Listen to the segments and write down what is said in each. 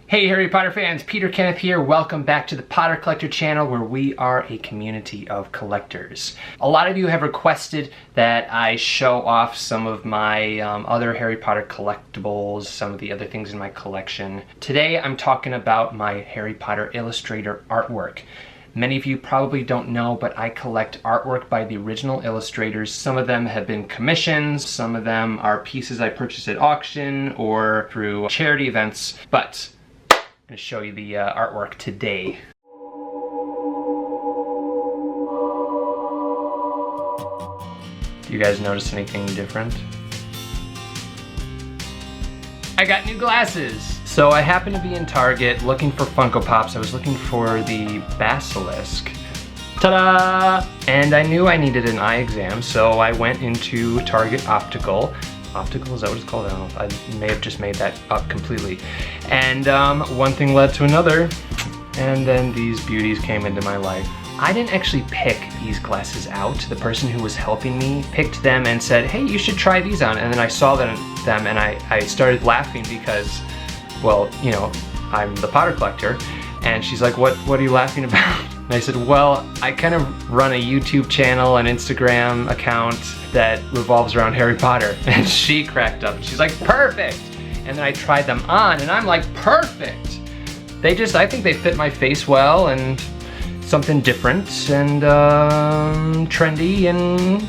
Hey Harry Potter fans, Peter Kenneth here. Welcome back to the Potter Collector channel where we are a community of collectors. A lot of you have requested that I show off some of my other Harry Potter collectibles, some of the other things in my collection. Today I'm talking about my Harry Potter Illustrator artwork. Many of you probably don't know, but I collect artwork by the original illustrators. Some of them have been commissions, some of them are pieces I purchased at auction or through charity events, but I'm going to show you the artwork today. Do you guys notice anything different? I got new glasses! So I happened to be in Target looking for Funko Pops. I was looking for the Basilisk. Ta-da! And I knew I needed an eye exam, so I went into Target Optical. Optical, is that what it's called? I don't know. I may have just made that up completely. And one thing led to another, and then these beauties came into my life. I didn't actually pick these glasses out. The person who was helping me picked them and said, hey, you should try these on. And then I saw them and I started laughing because, well, you know, I'm the Potter collector. And she's like, what are you laughing about? And I said, well, I kind of run a YouTube channel, an Instagram account that revolves around Harry Potter. And she cracked up. She's like, perfect! And then I tried them on and I'm like, perfect! I think they fit my face well and something different and trendy, and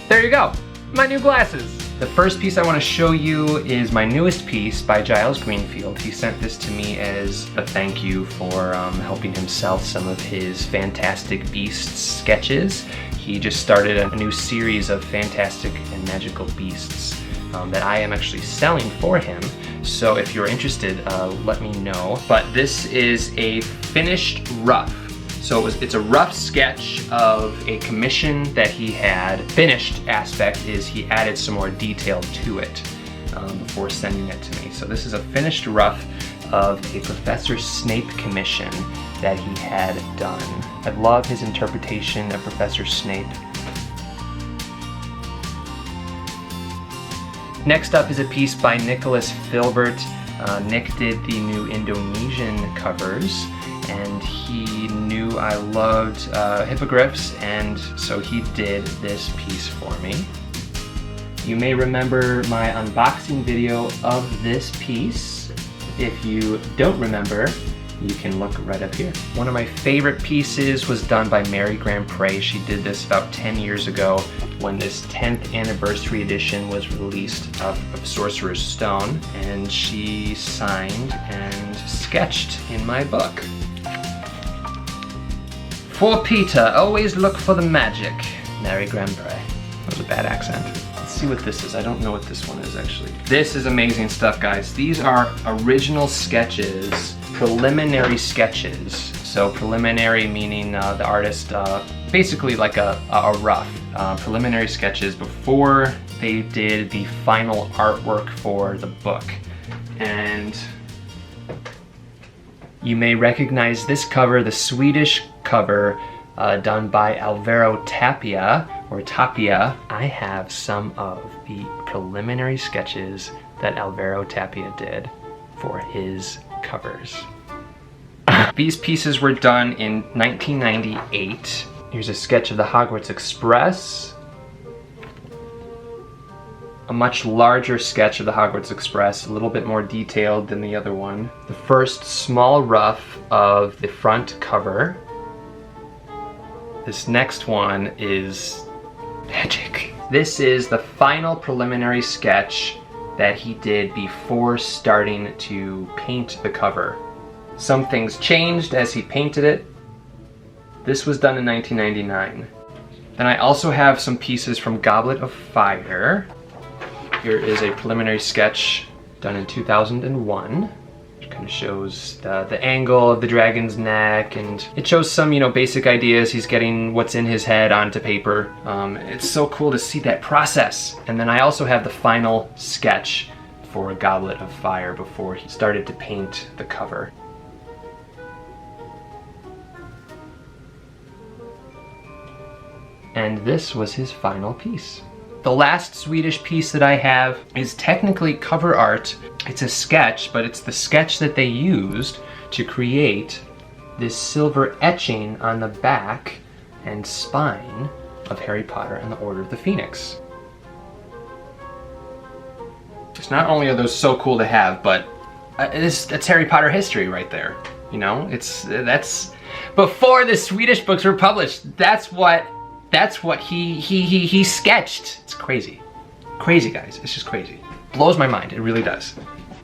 there you go, my new glasses. The first piece I want to show you is my newest piece by Giles Greenfield. He sent this to me as a thank you for helping him sell some of his Fantastic Beasts sketches. He just started a new series of Fantastic and Magical Beasts that I am actually selling for him. So if you're interested, let me know. But this is a finished rough. So it's a rough sketch of a commission that he had. Finished aspect is he added some more detail to it before sending it to me. So this is a finished rough of a Professor Snape commission that he had done. I love his interpretation of Professor Snape. Next up is a piece by Nicholas Filbert. Nick did the new Indonesian covers, and he knew I loved hippogriffs, and so he did this piece for me. You may remember my unboxing video of this piece. If you don't remember, you can look right up here. One of my favorite pieces was done by Mary GrandPre. She did this about 10 years ago when this 10th anniversary edition was released of Sorcerer's Stone, and she signed and sketched in my book. For Peter, always look for the magic. Mary GrandPre. That was a bad accent. Let's see what this is. I don't know what this one is actually. This is amazing stuff, guys. These are original sketches, preliminary sketches. So preliminary meaning the artist, basically like a rough. Preliminary sketches before they did the final artwork for the book. And you may recognize this cover, the Swedish cover done by Alvaro Tapia, or Tapia. I have some of the preliminary sketches that Alvaro Tapia did for his covers. These pieces were done in 1998. Here's a sketch of the Hogwarts Express. A much larger sketch of the Hogwarts Express, a little bit more detailed than the other one. The first small rough of the front cover. This next one is magic. This is the final preliminary sketch that he did before starting to paint the cover. Some things changed as he painted it. This was done in 1999. Then I also have some pieces from Goblet of Fire. Here is a preliminary sketch done in 2001, which kind of shows the angle of the dragon's neck, and it shows some, you know, basic ideas. He's getting what's in his head onto paper. It's so cool to see that process. And then I also have the final sketch for Goblet of Fire before he started to paint the cover. And this was his final piece. The last Swedish piece that I have is technically cover art. It's a sketch, but it's the sketch that they used to create this silver etching on the back and spine of Harry Potter and the Order of the Phoenix. Just not only are those so cool to have, but that's Harry Potter history right there. You know, that's before the Swedish books were published. That's what he sketched. It's crazy. Crazy, guys. It's just crazy. Blows my mind. It really does.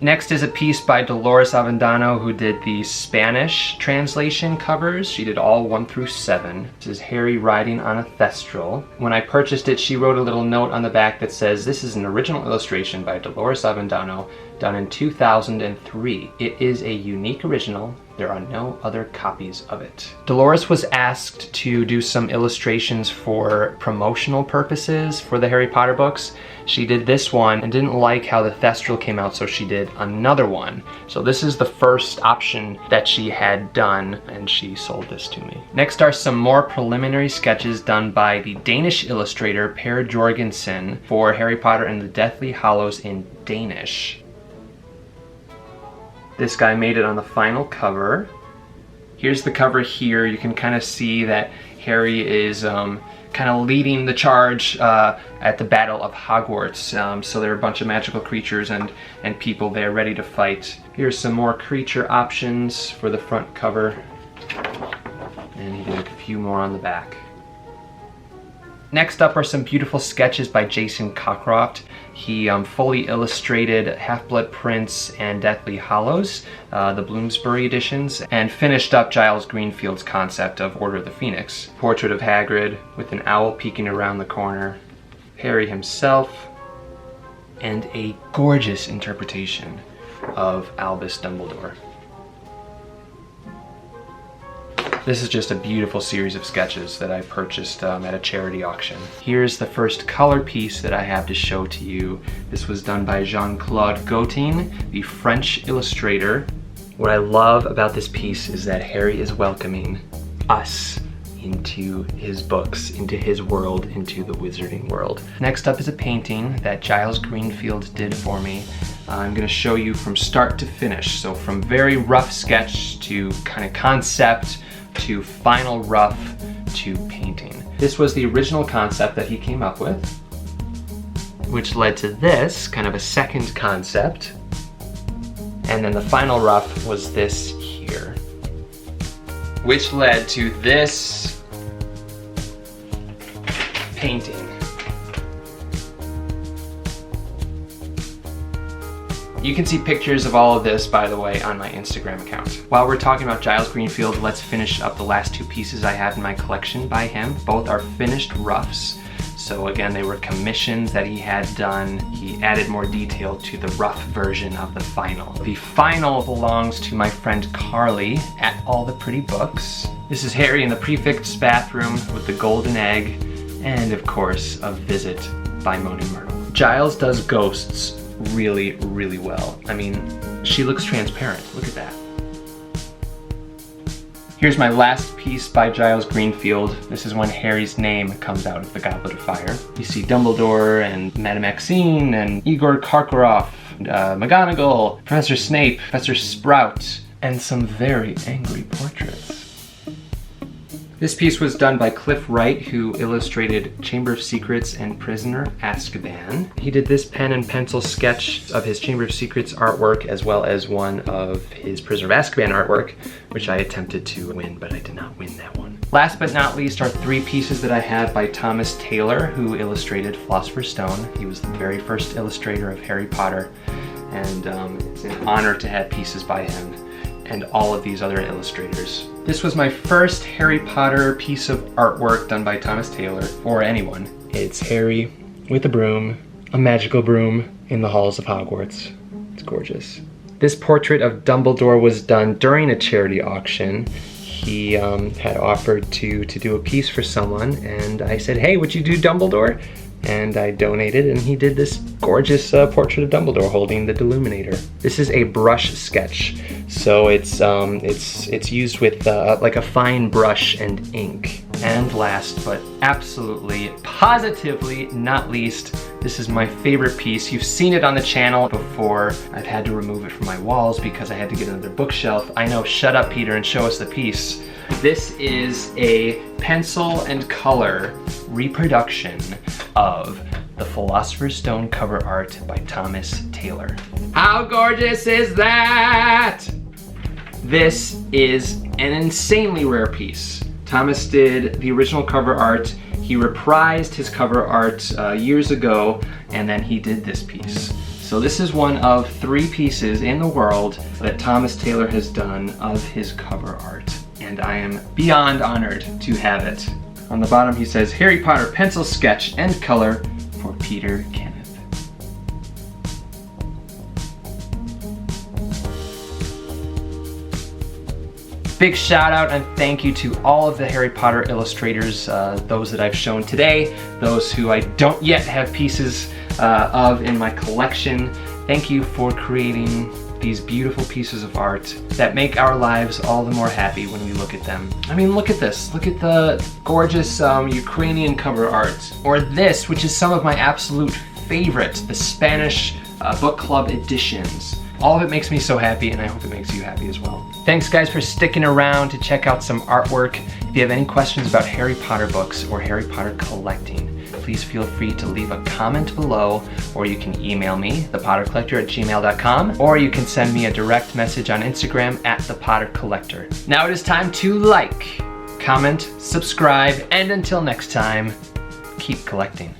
Next is a piece by Dolores Avendano, who did the Spanish translation covers. She did all 1 through 7. This is Harry riding on a thestral. When I purchased it, she wrote a little note on the back that says, "This is an original illustration by Dolores Avendano, done in 2003. It is a unique original. There are no other copies of it." Dolores was asked to do some illustrations for promotional purposes for the Harry Potter books. She did this one and didn't like how the thestral came out, so she did another one. So this is the first option that she had done, and she sold this to me. Next are some more preliminary sketches done by the Danish illustrator Per Jorgensen for Harry Potter and the Deathly Hallows in Danish. This guy made it on the final cover. Here's the cover here. You can kind of see that Harry is kind of leading the charge at the Battle of Hogwarts. So there are a bunch of magical creatures and people there ready to fight. Here's some more creature options for the front cover. And he did a few more on the back. Next up are some beautiful sketches by Jason Cockcroft. He fully illustrated Half-Blood Prince and Deathly Hallows, the Bloomsbury editions, and finished up Giles Greenfield's concept of Order of the Phoenix. Portrait of Hagrid with an owl peeking around the corner, Harry himself, and a gorgeous interpretation of Albus Dumbledore. This is just a beautiful series of sketches that I purchased at a charity auction. Here's the first color piece that I have to show to you. This was done by Jean-Claude Gaultin, the French illustrator. What I love about this piece is that Harry is welcoming us into his books, into his world, into the wizarding world. Next up is a painting that Giles Greenfield did for me. I'm going to show you from start to finish. So from very rough sketch to kind of concept, to final rough, to painting. This was the original concept that he came up with, which led to this, kind of a second concept. And then the final rough was this here, which led to this painting. You can see pictures of all of this, by the way, on my Instagram account. While we're talking about Giles Greenfield, let's finish up the last 2 pieces I have in my collection by him. Both are finished roughs. So again, they were commissions that he had done. He added more detail to the rough version of the final. The final belongs to my friend Carly at All the Pretty Books. This is Harry in the prefect's bathroom with the golden egg, and of course, A Visit by Moaning Myrtle. Giles does ghosts really, really well. I mean, she looks transparent. Look at that. Here's my last piece by Giles Greenfield. This is when Harry's name comes out of the Goblet of Fire. You see Dumbledore and Madame Maxine and Igor Cockcroft, McGonagall, Professor Snape, Professor Sprout, and some very angry portraits. This piece was done by Wright, who illustrated Chamber of Secrets and Prisoner Azkaban. He did this pen and pencil sketch of his Chamber of Secrets artwork, as well as one of his Prisoner of Azkaban artwork, which I attempted to win, but I did not win that one. Last but not least are 3 pieces that I have by Thomas Taylor, who illustrated Philosopher's Stone. He was the very first illustrator of Harry Potter, and it's an honor to have pieces by him and all of these other illustrators. This was my first Harry Potter piece of artwork done by Thomas Taylor for anyone. It's Harry with a broom, a magical broom, in the halls of Hogwarts. It's gorgeous. This portrait of Dumbledore was done during a charity auction. He had offered to do a piece for someone, and I said, hey, would you do Dumbledore? And I donated, and he did this gorgeous portrait of Dumbledore holding the Deluminator. This is a brush sketch, so it's used with like a fine brush and ink. And last but absolutely, positively not least, this is my favorite piece. You've seen it on the channel before. I've had to remove it from my walls because I had to get another bookshelf. I know, shut up, Peter, and show us the piece. This is a pencil and color reproduction of the Philosopher's Stone cover art by Thomas Taylor. How gorgeous is that? This is an insanely rare piece. Thomas did the original cover art. He reprised his cover art years ago, and then he did this piece. So this is one of 3 pieces in the world that Thomas Taylor has done of his cover art, and I am beyond honored to have it. On the bottom he says, Harry Potter pencil sketch and color for Peter Kenneth. Big shout out and thank you to all of the Harry Potter illustrators, those that I've shown today, those who I don't yet have pieces of in my collection. Thank you for creating these beautiful pieces of art that make our lives all the more happy when we look at them. I mean, look at this. Look at the gorgeous Ukrainian cover art. Or this, which is some of my absolute favorites, the Spanish book club editions. All of it makes me so happy, and I hope it makes you happy as well. Thanks guys for sticking around to check out some artwork. If you have any questions about Harry Potter books or Harry Potter collecting, please feel free to leave a comment below, or you can email me, thepottercollector@gmail.com, or you can send me a direct message on Instagram @thepottercollector. Now it is time to like, comment, subscribe, and until next time, keep collecting.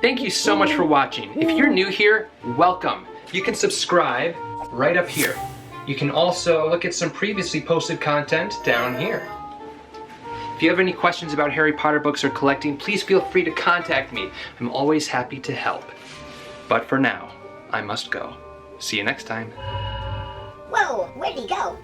Thank you so much for watching. If you're new here, welcome. You can subscribe right up here. You can also look at some previously posted content down here. If you have any questions about Harry Potter books or collecting, please feel free to contact me. I'm always happy to help. But for now, I must go. See you next time. Whoa, where'd he go?